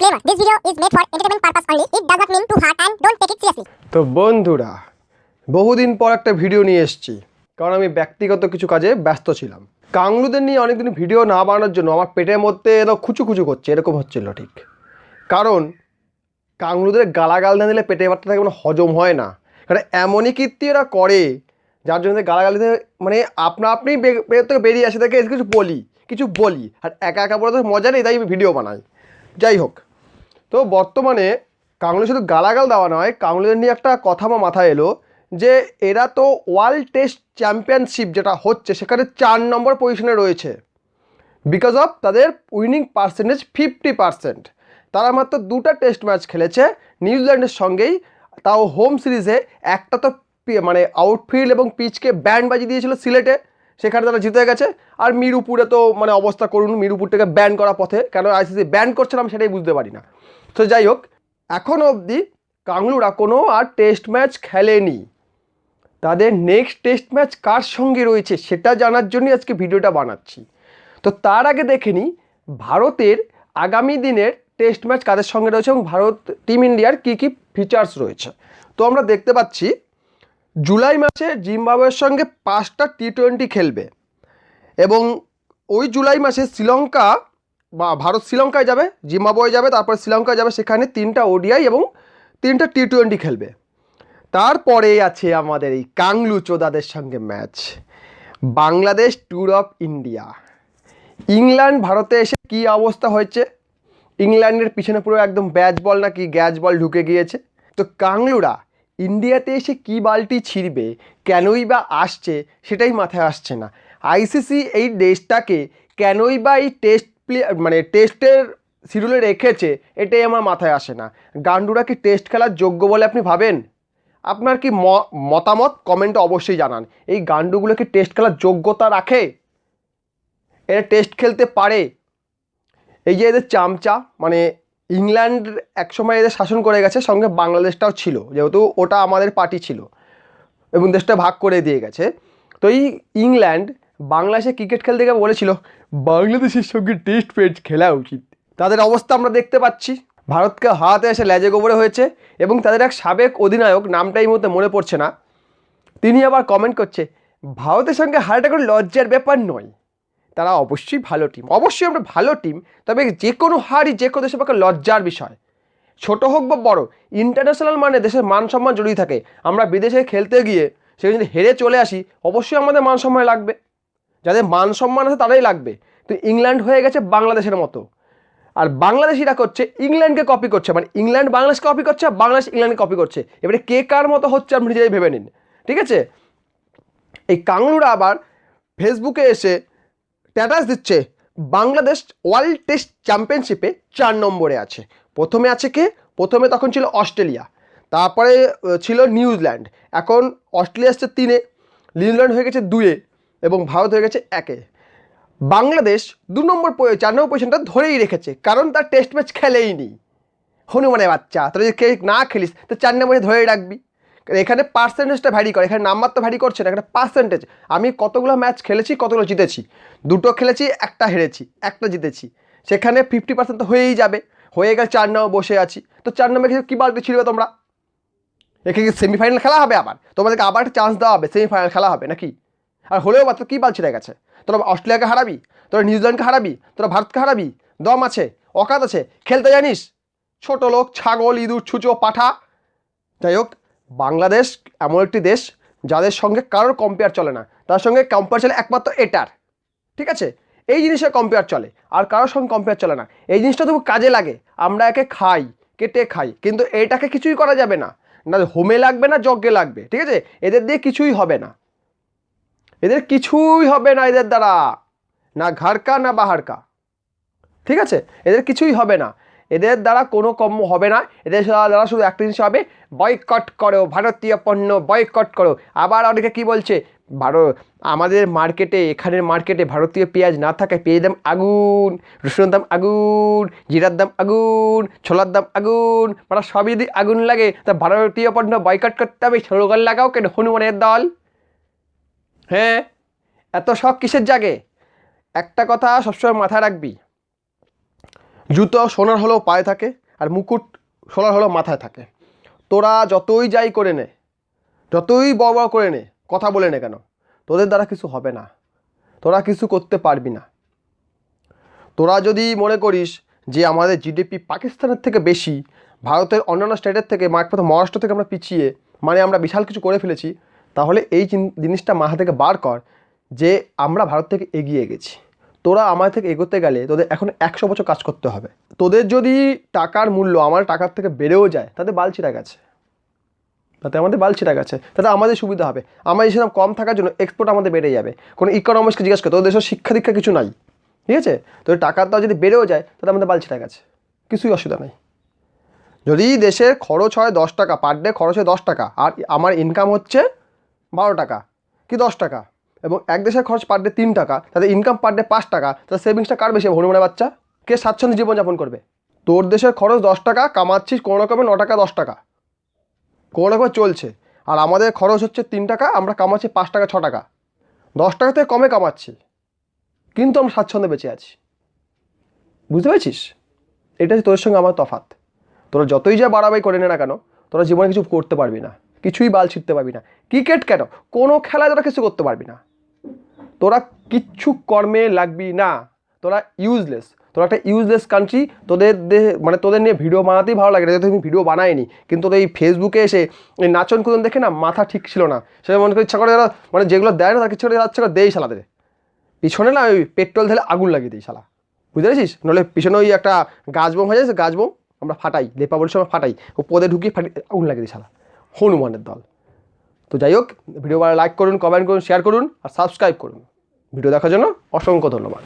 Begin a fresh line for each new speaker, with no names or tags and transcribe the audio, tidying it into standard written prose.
Disclaimer: This video is made for entertainment purpose only. It does not mean to hurt and don't take it seriously.
তো বন্ধুরা, বহুদিন পর একটা video নিয়ে এসেছি, কারণ আমি ব্যক্তিগত কিছু কাজে ব্যস্ত ছিলাম। কাংলুদের নিয়ে অনেকদিন ভিডিও না বানানোর জন্য আমার পেটের মধ্যে এরকম খুচু করছে, এরকম হচ্ছিল ঠিক। কারণ কাংলুদের গালাগাল না দিলে পেটে ভাতটা থাকে হজম হয় না। কারণ এমনই কীর্তি এরা করে, যার জন্য গালাগাল দিতে মানে আপনি পেট থেকে বেরিয়ে আসে থেকে কিছু বলি আর একা বলে তো মজা নেই, তাই ভিডিও বানাই। যাই হোক, তো বর্তমানে কাংলু শুধু গালাগাল দেওয়া নয়, কাংলুদের নিয়ে একটা কথা আমার মাথায় এলো যে এরা তো ওয়ার্ল্ড টেস্ট চ্যাম্পিয়নশিপ যেটা হচ্ছে সেখানে 4 নম্বর পজিশনে রয়েছে, বিকজ অফ তাদের উইনিং পার্সেন্টেজ 50%। তারা মাত্র 2টা টেস্ট ম্যাচ খেলেছে নিউজিল্যান্ডের সঙ্গেই, তাও হোম সিরিজে। একটা তো মানে আউটফিল্ড এবং পিচকে ব্যান্ড বাজিয়ে দিয়েছিল সিলেটে, সেখানে তারা জিতে গেছে। আর মিরপুরে তো মানে অবস্থা করুন, মিরপুরটাকে ব্যান করার পথে, কেন আইসিসি ব্যান করছে না আমি সেটাই বুঝতে পারি না। তো যাই হোক, এখনও অবধি কাংলুরা কোনো আর টেস্ট ম্যাচ খেলেনি। তাদের নেক্সট টেস্ট ম্যাচ কার সঙ্গে রয়েছে সেটা জানার জন্যই আজকে ভিডিওটা বানাচ্ছি। তো তার আগে দেখে নিই ভারতের আগামী দিনের টেস্ট ম্যাচ কাদের সঙ্গে রয়েছে এবং ভারত টিম ইন্ডিয়ার কী কী ফিচার্স রয়েছে। তো আমরা দেখতে পাচ্ছি জুলাই মাসে জিম্বাবুয়ের সঙ্গে 5টা টি20 খেলবে এবং ওই জুলাই মাসে শ্রীলঙ্কা বা ভারত শ্রীলঙ্কায় যাবে, জিম্বাবুয়ে যাবে, তারপর শ্রীলঙ্কায় যাবে, সেখানে 3টা ওডিআই এবং 3টা টি20 খেলবে। তারপরে আছে আমাদের এই কাংলু চোদাদের সঙ্গে match Bangladesh tour of India. England ভারতে এসে কী অবস্থা হয়েছে, ইংল্যান্ডের পিছনে পুরো একদম ব্যাচ বল নাকি গ্যাচ বল ঢুকে গিয়েছে। তো কাংলুরা ইন্ডিয়াতে এসে কী বালটি ছিঁড়বে, কেনই বা আসছে সেটাই মাথায় আসছে না। আইসিসি এই দেশটাকে কেনই বা এই টেস্টের শিডিউলে রেখেছে এটাই আমার মাথায় আসে না। গান্ডুরা কি টেস্ট খেলার যোগ্য বলে আপনি ভাবেন? আপনার কি মতামত কমেন্টে অবশ্যই জানান। এই গান্ডুগুলো কি টেস্ট খেলার যোগ্যতা রাখে? এরা টেস্ট খেলতে পারে? এই যে এদের চামচা মানে ইংল্যান্ড একসময় এদের শাসন করে গেছে, সঙ্গে বাংলাদেশটাও ছিল, যেহেতু ওটা আমাদের পার্টি ছিল এবং দেশটা ভাগ করে দিয়ে গেছে। তো এই ইংল্যান্ড বাংলাদেশে ক্রিকেট খেলতে গিয়ে বলেছিল বাংলাদেশের সঙ্গে টেস্ট ম্যাচ খেলা উচিত। তাদের অবস্থা আমরা দেখতে পাচ্ছি, ভারতকে হারাতে এসে লেজে গোবরে হয়েছে। এবং তাদের এক সাবেক অধিনায়ক, নামটা এই মুহূর্তে মনে পড়ছে না, তিনি আবার কমেন্ট করছে ভারতের সঙ্গে হারাটা কোনো লজ্জার ব্যাপার নয়। তারা অবশ্যই ভালো টিম, অবশ্যই আমরা ভালো টিম, তবে যে কোনো হারই যে কোনো দেশের পক্ষে লজ্জার বিষয়। ছোট হোক বা বড়, ইন্টারন্যাশনাল মানে দেশের মান সম্মান জড়িয়ে থাকে। আমরা বিদেশে খেলতে গিয়ে সেখানে যদি হেরে চলে আসি, অবশ্যই আমাদের মান সম্মান লাগবে, যাদের মান সম্মান আছে তারাই লাগবে। তো ইংল্যান্ড হয়ে গেছে বাংলাদেশের মতো, আর বাংলাদেশিরা করছে ইংল্যান্ডকে কপি করছে, মানে ইংল্যান্ড বাংলাদেশকে কপি করছে, বাংলাদেশ ইংল্যান্ডকে কপি করছে। এবারে কে কার মতো হচ্ছে আপনি নিজেই ভেবে নিন, ঠিক আছে? এই কাংলুরা আবার ফেসবুকে এসে স্ট্যাটাস দিচ্ছে বাংলাদেশ ওয়ার্ল্ড টেস্ট চ্যাম্পিয়নশিপে 4 নম্বরে আছে। প্রথমে আছে কে? প্রথমে তখন ছিল অস্ট্রেলিয়া, তারপরে ছিল নিউজিল্যান্ড, এখন অস্ট্রেলিয়া আসছে 3-এ, নিউজিল্যান্ড হয়ে গেছে 2-এ এবং ভারত হয়ে গেছে 1-এ। বাংলাদেশ 4 নম্বর পজিশনটা ধরেই রেখেছে, কারণ তার টেস্ট ম্যাচ খেলেই নি। হনুমানের বাচ্চা, তোরা যদি না খেলিস তো 4 নম্বরে ধরেই রাখবি। এখানে পার্সেন্টেজটা ভ্যারি করে, এখানে নাম্বার তো ভ্যারি করছে না, এখানে পার্সেন্টেজ। আমি কতগুলো ম্যাচ খেলেছি, কতগুলো জিতেছি, 2টো খেলেছি, 1টা হেরেছি, 1টা জিতেছি, সেখানে 50% তো হয়েই যাবে। হয়ে গেলে 4 নম্বর বসে আছি। তো 4 নম্বরে কী বালতি ছিড়বে তোমরা? এখানে কি সেমিফাইনাল খেলা হবে? আবার তোমাদেরকে আবার একটা চান্স দেওয়া হবে, সেমিফাইনাল খেলা হবে নাকি? আর হলেও মাত্র কী বাল ছিঁড়ে গেছে? তোরা অস্ট্রেলিয়াকে হারাবি, তোরা নিউজিল্যান্ডকে হারাবি, তোরা ভারতকে হারাবি? দম আছে, অকাত আছে, খেলতে জানিস? ছোট লোক, ছাগল, ইঁদুর, ছুঁচো, পাঠা। যাই হোক, বাংলাদেশ এমন একটি দেশ যাদের সঙ্গে কারোর কম্পেয়ার চলে না। তার সঙ্গে কম্পেয়ার চলে একমাত্র এটার, ঠিক আছে? এই জিনিসের কম্পেয়ার চলে, আর কারোর সঙ্গে কম্পেয়ার চলে না। এই জিনিসটা তবু কাজে লাগে, আমরা একে খাই, কেটে খাই, কিন্তু এটাকে কিছুই করা যাবে না, না হোমে লাগবে না যজ্ঞে লাগবে, ঠিক আছে? এদের দিয়ে কিছুই হবে না, এদের কিছুই হবে না, এদের দ্বারা না ঘাড়কা না বাহারকা, ঠিক আছে? এদের কিছুই হবে না, এদের দ্বারা কোনো কম হবে না। এদের দ্বারা শুধু একটা জিনিস হবে, বয়কট করো, ভারতীয় পণ্য বয়কট করো। আবার অনেকে কি বলছে, আমাদের মার্কেটে, এখানের মার্কেটে ভারতীয় পেঁয়াজ না থাকে, পেঁয়াজের দাম আগুন, রসুনের দাম আগুন, জিরার দাম আগুন, ছোলার দাম আগুন, মানে সবই যদি আগুন লাগে তা ভারতীয় পণ্য বয়কট করতে হবে। স্লোগান লাগাও কেন হনুমানের দল? হ্যাঁ, এত শখ কিসের জাগে? একটা কথা সবসময় মাথায় রাখবি, জুতো সোনার হলেও পায়ে থাকে, আর মুকুট সোনার হলেও মাথায় থাকে। তোরা যতই যাই করে নে, যতই বড় বড় করে নে, কথা বলে নে কেন, তোদের দ্বারা কিছু হবে না, তোরা কিছু করতে পারবি না। তোরা যদি মনে করিস যে আমাদের জিডিপি পাকিস্তানের থেকে বেশি, ভারতের অন্যান্য স্টেটের থেকে, একমাত্র মহারাষ্ট্র থেকে আমরা পিছিয়ে, মানে আমরা বিশাল কিছু করে ফেলেছি, তাহলে এই জিনিসটা মাথা থেকে বার কর যে আমরা ভারত থেকে এগিয়ে গেছি। তোরা আমার থেকে এগোতে গেলে তোদের এখন 100 বছর কাজ করতে হবে। তোদের যদি টাকার মূল্য আমার টাকার থেকে বেড়েও যায়, তাতে বালছিটা গেছে, তাতে আমাদের বালছিটা গেছে, তাতে আমাদের সুবিধা হবে। আমাদের সেরকম কম থাকার জন্য এক্সপোর্ট আমাদের বেড়ে যাবে। কোনো ইকোনমিক্সকে জিজ্ঞেস করে, তোদের দেশের শিক্ষা দীক্ষা কিছু নাই, ঠিক আছে? তোদের টাকাটা যদি বেড়েও যায়, তাতে আমাদের বালছিটা গেছে, কিছুই অসুবিধা নেই। যদি দেশের খরচ হয় 10 টাকা, পার ডে খরচ হয় 10 টাকা, আর আমার ইনকাম হচ্ছে 12 টাকা কি 10 টাকা, এবং এক দেশের খরচ পার ডে 3 টাকা, তাদের ইনকাম পার ডে 5 টাকা, তাহলে সেভিংসটা কার বেশি? হনুমানের বাচ্চা। কে স্বাচ্ছন্দ্য জীবনযাপন করবে? তোর দেশের খরচ 10 টাকা, কামাচ্ছিস কোনো রকমে 9 টাকা 10 টাকা, কোনো রকমে চলছে। আর আমাদের খরচ হচ্ছে 3 টাকা, আমরা কামাচ্ছি 5 টাকা 6 টাকা, 10 টাকা থেকে কমে কামাচ্ছি, কিন্তু আমরা স্বাচ্ছন্দ্যে বেঁচে আছি। বুঝতে পেরেছিস? এটা হচ্ছে তোর সঙ্গে আমার তফাৎ। তোরা যতই যা বাড়াবাড়ি করে নে না কেন, তোরা জীবনে কিছু করতে পারবি না, কিছুই বাল ছিঁড়তে পারবি না। ক্রিকেট কেন, কোনো খেলায় তোরা কিছু করতে পারবি না, তোরা কিচ্ছু কর্মে লাগবি না, তোরা ইউজলেস। তোরা একটা ইউজলেস কান্ট্রি। তোদের মানে তোদের নিয়ে ভিডিও বানাতেই ভালো লাগে না, তুমি ভিডিও বানায়নি, কিন্তু তোদের এই ফেসবুকে এসে এই নাচন কুদন দেখে না মাথা ঠিক ছিল না, সেটা মনে করে ইচ্ছা করে, মানে যেগুলো দেয় না তাকে ইচ্ছা করে ইচ্ছা করে দেই শালাদের পিছনে না, ওই পেট্রোল ঢেলে আগুন লাগিয়ে দিই শালা, বুঝতে পেরেছিস? নাহলে পিছনে ওই একটা গাছ বোম হয়ে যায়, গাছ বোম আমরা ফাটাই, দীপাবলির সময় ফাটাই, ও পদে ঢুকিয়ে আগুন লাগিয়ে দিই শালা, হনুমানের দল। তো যাই হোক, ভিডিও ভালো লাইক করুন, কমেন্ট করুন, শেয়ার করুন, আর সাবস্ক্রাইব করুন। ভিডিও দেখার জন্য অসংখ্য ধন্যবাদ।